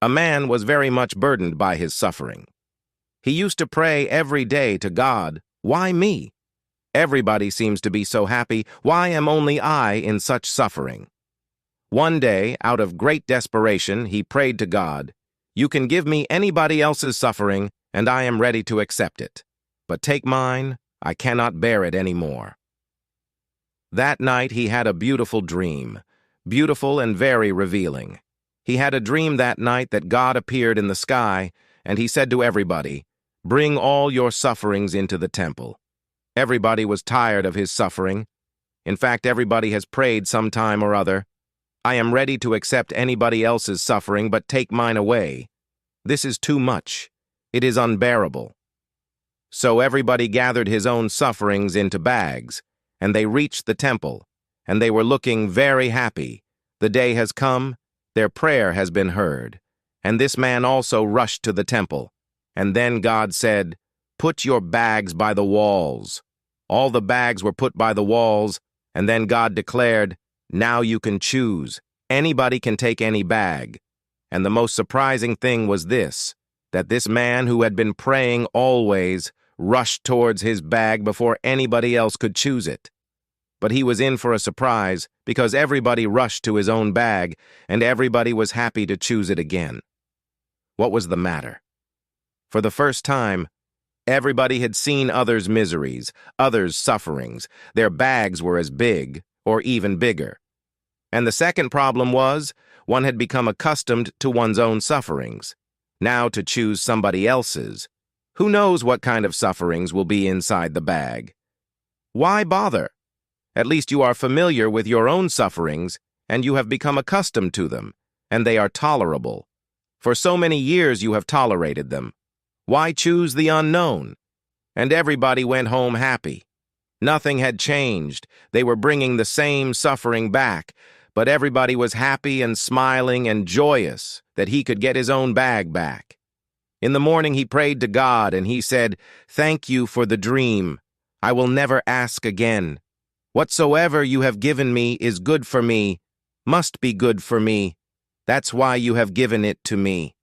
A man was very much burdened by his suffering. He used to pray every day to God, "Why me? Everybody seems to be so happy. Why am only I in such suffering?" One day, out of great desperation, he prayed to God, "You can give me anybody else's suffering, and I am ready to accept it. But take mine, I cannot bear it any more." That night he had a beautiful dream, beautiful and very revealing. He had a dream that night that God appeared in the sky, and he said to everybody, "Bring all your sufferings into the temple." Everybody was tired of his suffering. In fact, everybody has prayed some time or other, "I am ready to accept anybody else's suffering, but take mine away. This is too much. It is unbearable." So everybody gathered his own sufferings into bags, and they reached the temple, and they were looking very happy. The day has come, their prayer has been heard. And this man also rushed to the temple. And then God said, "Put your bags by the walls." All the bags were put by the walls, and then God declared, "Now you can choose. Anybody can take any bag." And the most surprising thing was this, that this man who had been praying always rushed towards his bag before anybody else could choose it. But he was in for a surprise because everybody rushed to his own bag and everybody was happy to choose it again. What was the matter? For the first time, everybody had seen others' miseries, others' sufferings. Their bags were as big, or even bigger. And the second problem was, one had become accustomed to one's own sufferings. Now to choose somebody else's. Who knows what kind of sufferings will be inside the bag? Why bother? At least you are familiar with your own sufferings, and you have become accustomed to them, and they are tolerable. For so many years you have tolerated them. Why choose the unknown? And everybody went home happy. Nothing had changed. They were bringing the same suffering back, but everybody was happy and smiling and joyous that he could get his own bag back. In the morning he prayed to God and he said, "Thank you for the dream. I will never ask again. Whatsoever you have given me is good for me, must be good for me. That's why you have given it to me."